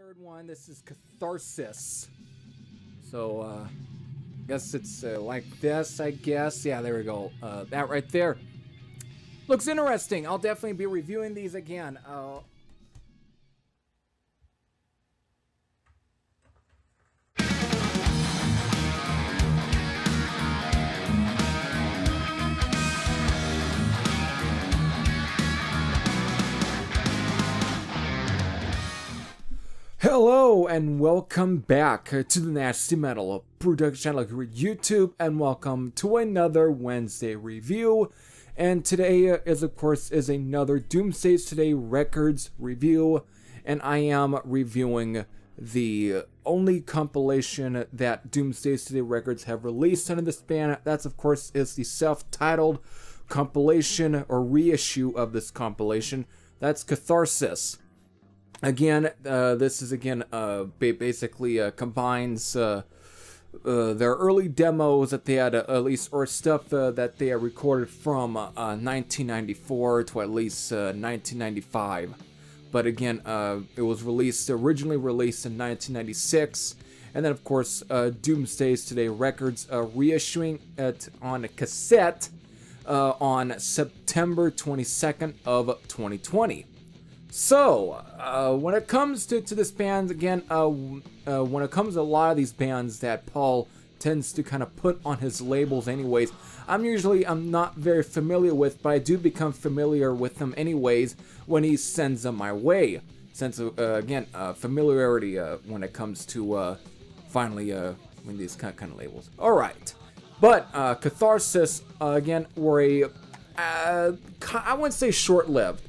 third one. This is Catharsis. So, I guess it's like this, I guess. Yeah, there we go. That right there. Looks interesting. I'll definitely be reviewing these again. Hello and welcome back to the Nasty Metal Production channel here at YouTube, and welcome to another Wednesday review. And today is, of course, another Doomsday Today Records review, and I am reviewing the only compilation that Doomsday Today Records have released under this band. That's, of course, is the self-titled compilation or reissue of this compilation. That's Catharsis. Again, this is basically combines their early demos that they had, at least, or stuff that they had recorded from 1994 to at least 1995. But again, it was originally released in 1996, and then of course Doomsday's Today Records reissuing it on a cassette on September 22nd of 2020. So, when it comes to this band, again, when it comes to a lot of these bands that Paul tends to kind of put on his labels anyways, I'm not very familiar with, but I do become familiar with them anyways when he sends them my way. Since, again, familiarity when it comes to finally when these kind of labels. Alright, but Catharsis, again, were I wouldn't say short-lived,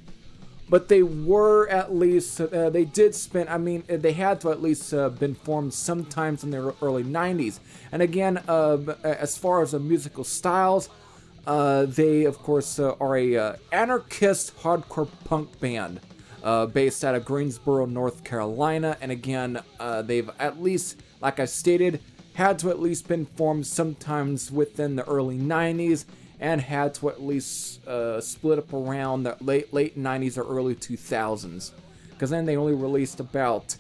but they were at least, they did spend, they had to at least been formed sometimes in the early 90s. And again, as far as the musical styles, they, of course, are a anarchist hardcore punk band based out of Greensboro, North Carolina. And again, they've at least, like I stated, had to at least been formed sometimes within the early 90s. And had to at least split up around the late 90s or early 2000s. Because then they only released about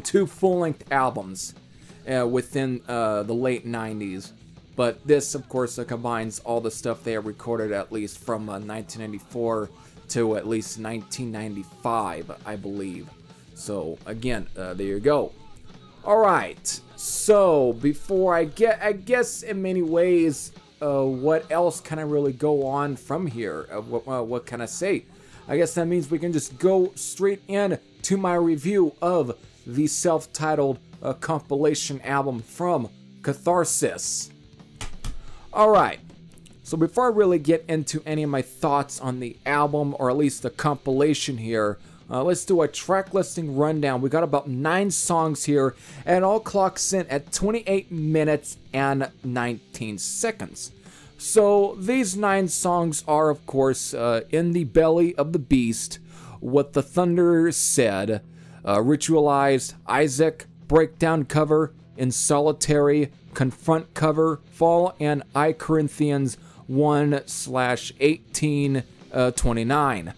2 full-length albums within the late 90s. But this, of course, combines all the stuff they have recorded at least from 1994 to at least 1995, I believe. So, again, there you go. Alright, so before I guess in many ways, what else can I really go on from here? What can I say? I guess that means we can just go straight in to my review of the self-titled compilation album from Catharsis. Alright, so before I really get into any of my thoughts on the album, or at least the compilation here, let's do a track listing rundown. We got about 9 songs here, and it all clocks in at 28 minutes and 19 seconds. So these 9 songs are, of course, In the Belly of the Beast, What the Thunder Said, Ritualized, Isaac, Breakdown Cover, In Solitary, Confront Cover, Fall, and I Corinthians 1/1829.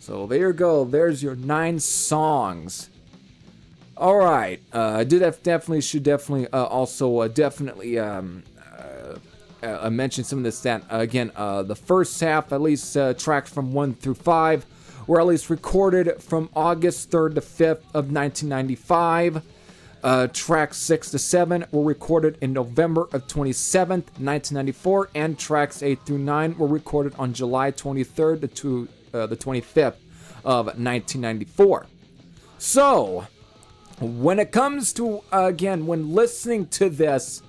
So there you go. There's your 9 songs. Alright. I should definitely also mention some of this. That again, the first half, at least tracks from 1 through 5, were at least recorded from August 3rd to 5th of 1995. Tracks 6 to 7 were recorded in November of 27th, 1994, and tracks 8 through 9 were recorded on July 23rd to the 25th of 1994. So, when it comes to, again, when listening to this,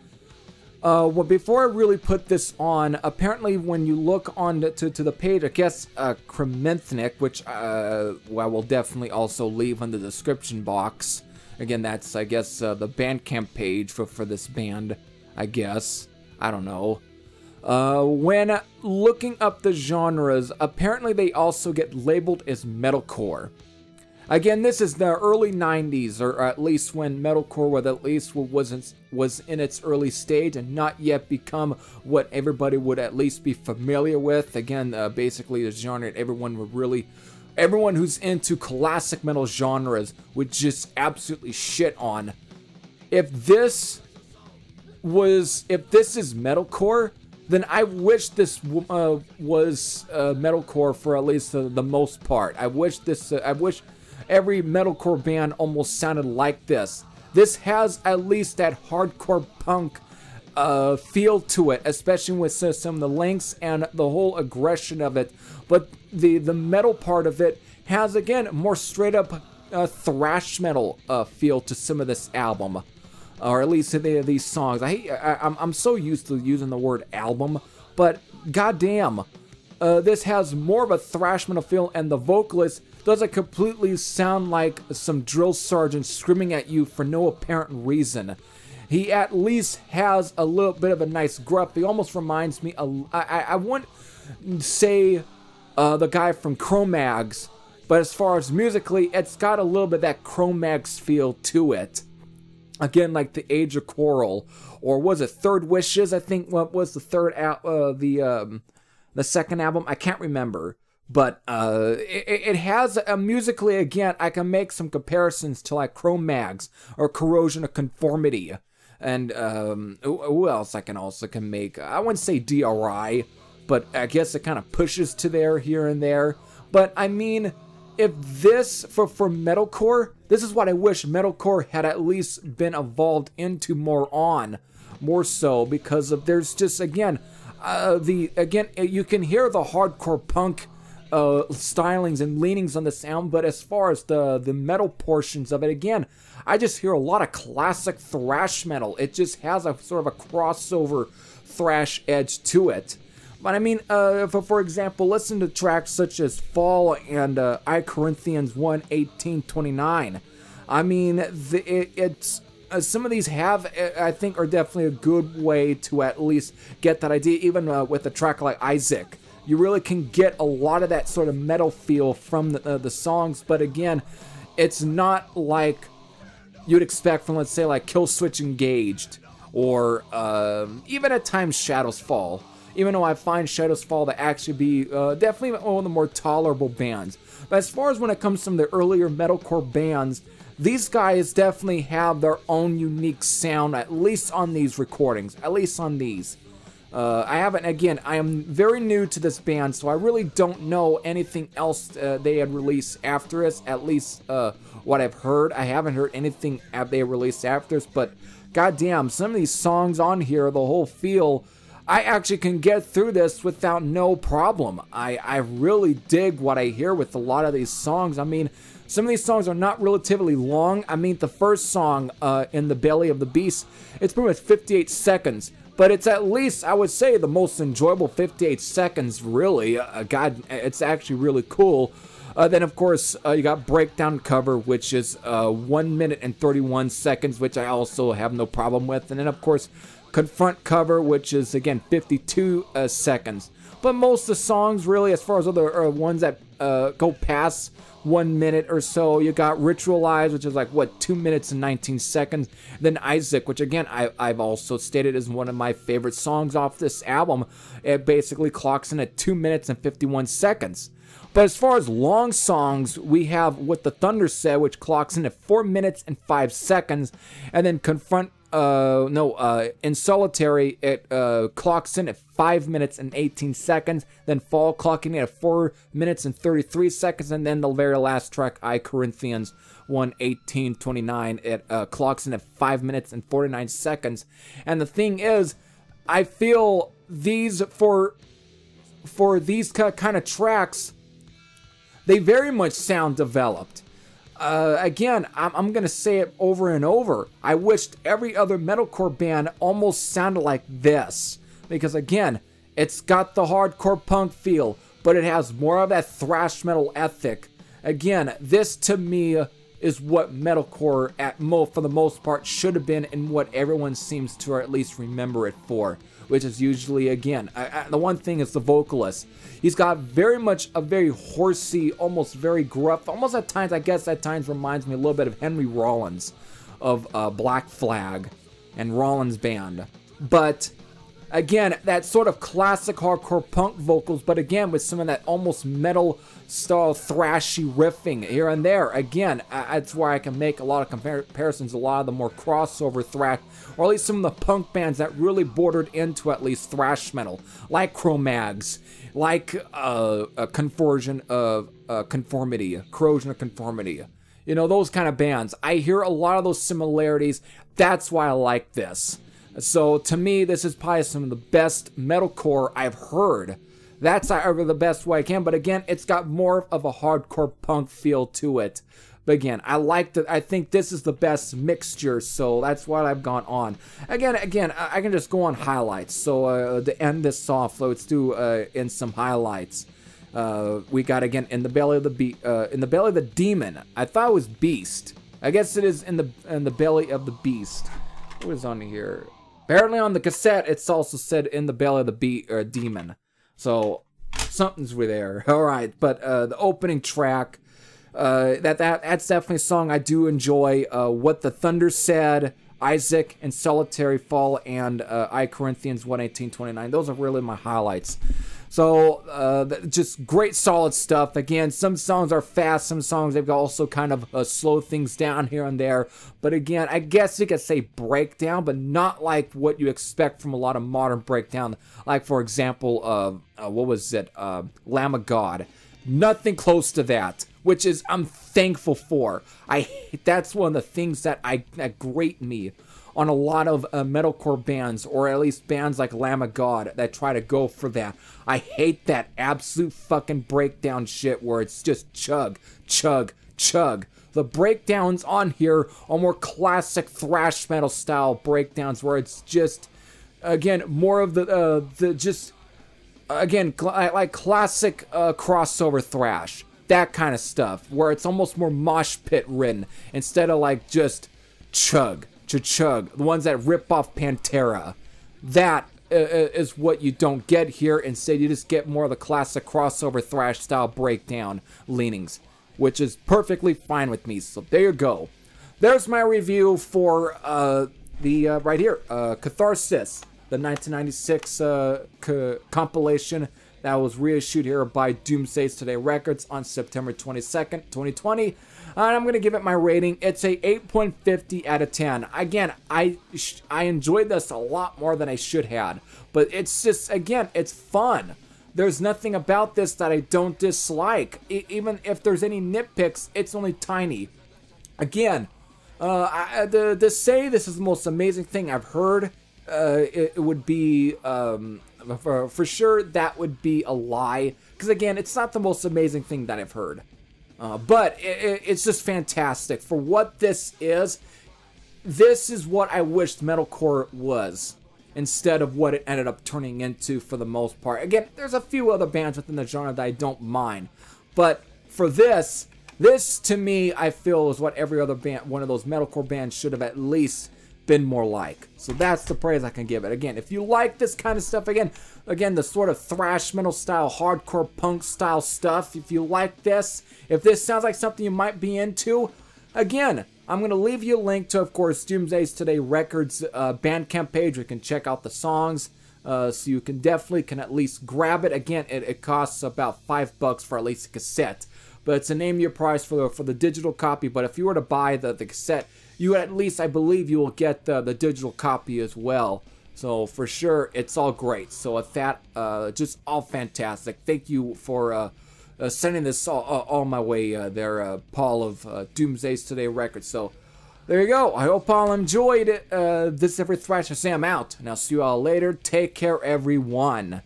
well, before I really put this on, apparently when you look on to the page, I guess, Krementhnik, which I will definitely also leave in the description box. Again, that's, I guess, the Bandcamp page for this band, I guess. I don't know. When looking up the genres, apparently they also get labeled as metalcore. Again, this is the early 90s, or at least when metalcore was in its early stage and not yet become what everybody would at least be familiar with. Again, basically the genre that everyone would really everyone who's into classic metal genres would just absolutely shit on. If this is metalcore, then I wish this was metalcore for at least the most part. I wish every metalcore band almost sounded like this. This has at least that hardcore punk feel to it, especially with some of the lengths and the whole aggression of it. But the metal part of it has, again, more straight up thrash metal feel to some of this album, or at least these songs. I'm so used to using the word album, but goddamn, this has more of a thrash metal feel, and the vocalist doesn't completely sound like some drill sergeant screaming at you for no apparent reason. He at least has a little bit of a nice gruff. He almost reminds me, I wouldn't say the guy from Cro-Mags, but as far as musically, it's got a little bit of that Cro-Mags feel to it. Again, like the Age of Coral, or was it Third Wishes? I think what was the the second album? I can't remember, but it has musically, again, I can make some comparisons to like Cro-Mags or Corrosion of Conformity, and who else I can make? I wouldn't say DRI, but I guess it kind of pushes to there here and there. But I mean, if this, for metalcore, this is what I wish metalcore had at least been evolved into more so, because of, there's just, again, you can hear the hardcore punk stylings and leanings on the sound, but as far as the metal portions of it, again, I just hear a lot of classic thrash metal. It just has a sort of a crossover thrash edge to it. But I mean, for example, listen to tracks such as Fall and I Corinthians 1:18-29. I mean, it's some of these have, I think, are definitely a good way to at least get that idea. Even with a track like Isaac, you really can get a lot of that sort of metal feel from the songs. But again, it's not like you'd expect from, let's say, like Killswitch Engaged, or even at times Shadows Fall. Even though I find Shadows Fall to actually be definitely one of the more tolerable bands. But as far as when it comes from the earlier metalcore bands, these guys definitely have their own unique sound, at least on these recordings, at least on these. I am very new to this band, so I really don't know anything else they had released after us, at least what I've heard. I haven't heard anything they released after us, but goddamn, some of these songs on here, the whole feel, I actually can get through this without no problem. I really dig what I hear with a lot of these songs. I mean, some of these songs are not relatively long. I mean, the first song, In the Belly of the Beast, it's pretty much 58 seconds. But it's at least, I would say, the most enjoyable 58 seconds, really. God, it's actually really cool. Then, of course, you got Breakdown Cover, which is 1 minute and 31 seconds, which I also have no problem with. And then, of course, Confront Cover, which is, again, 52 seconds. But most of the songs, really, as far as other ones that go past 1 minute or so, you got Ritualize, which is like, what, 2 minutes and 19 seconds. Then Isaac, which, again, I've also stated is one of my favorite songs off this album. It basically clocks in at 2 minutes and 51 seconds. But as far as long songs, we have What the Thunder Said, which clocks in at 4 minutes and 5 seconds. And then In Solitary, it clocks in at 5 minutes and 18 seconds. Then Fall clocking in at 4 minutes and 33 seconds. And then the very last track, I Corinthians 1:18-29, it clocks in at 5 minutes and 49 seconds. And the thing is, I feel these, for these kind of tracks, they very much sound developed. Again, I'm going to say it over and over. I wished every other metalcore band almost sounded like this. Because again, it's got the hardcore punk feel, but it has more of that thrash metal ethic. Again, this to me is what metalcore, for the most part, should have been, and what everyone seems to at least remember it for. Which is usually, again, the one thing is the vocalist. He's got very much a very horsey, almost very gruff, almost at times reminds me a little bit of Henry Rollins of Black Flag and Rollins Band. But Again, that sort of classic hardcore punk vocals, but again, with some of that almost metal style thrashy riffing here and there. Again, that's where I can make a lot of comparisons, a lot of the more crossover thrash, or at least some of the punk bands that really bordered into at least thrash metal, like Cro-Mags, like Corrosion of Conformity. You know, those kind of bands. I hear a lot of those similarities. That's why I like this. So to me, this is probably some of the best metalcore I've heard. That's however the best way I can. But again, it's got more of a hardcore punk feel to it. But again, I think this is the best mixture, so that's what I've gone on. Again, I can just go on highlights. So to end this off, let's do in some highlights. We got again in the belly of the demon. I thought it was beast. I guess it is in the belly of the beast. What is on here? Apparently on the cassette, it's also said in the belly of the demon. So something's with there. All right, but the opening track. That's definitely a song I do enjoy. What the Thunder Said, Isaac, and Solitary Fall, and I Corinthians 1:18-29. Those are really my highlights. So just great solid stuff. Again, some songs are fast, some songs they've also kind of slow things down here and there. But again, I guess you could say breakdown, but not like what you expect from a lot of modern breakdown. Like for example, what was it? Lamb of God. Nothing close to that, which is I'm thankful for. That's one of the things that grate me on a lot of metalcore bands, or at least bands like Lamb of God that try to go for that. I hate that absolute fucking breakdown shit where it's just chug, chug, chug. The breakdowns on here are more classic thrash metal style breakdowns where it's just, again, more of like classic crossover thrash. That kind of stuff, where it's almost more mosh pit ridden instead of like just chug, chug. The ones that rip off Pantera. That is what you don't get here. Instead, you just get more of the classic crossover thrash style breakdown leanings, which is perfectly fine with me. So there you go. There's my review for right here, Catharsis, the 1996 compilation that was reissued here by Doomsday Today Records on September 22nd, 2020. And I'm going to give it my rating. It's a 8.50 out of 10. Again, I enjoyed this a lot more than I should have. But it's just, again, it's fun. There's nothing about this that I don't dislike. Even if there's any nitpicks, it's only tiny. Again, to say this is the most amazing thing I've heard, it would be... for sure, that would be a lie. Because again, it's not the most amazing thing that I've heard. But it's just fantastic. For what this is what I wished metalcore was, instead of what it ended up turning into for the most part. Again, there's a few other bands within the genre that I don't mind. But for this to me, I feel is what every other band, one of those metalcore bands should have at least been more like. So that's the praise I can give it. Again, if you like this kind of stuff, again, the sort of thrash metal style, hardcore punk style stuff, if you like this, if this sounds like something you might be into, again, I'm going to leave you a link to, of course, Doomsday's Today Records Bandcamp page where you can check out the songs. So you can definitely at least grab it. Again, it costs about $5 for at least a cassette. But it's a name your price for the digital copy. But if you were to buy the cassette, you at least, I believe, you will get the digital copy as well. So for sure, it's all great. So with that, just all fantastic. Thank you for sending this all my way there, Paul of Doomsday's Today Records. So there you go. I hope all enjoyed it. This is Every Thrasher Sam out. And I'll see you all later. Take care, everyone.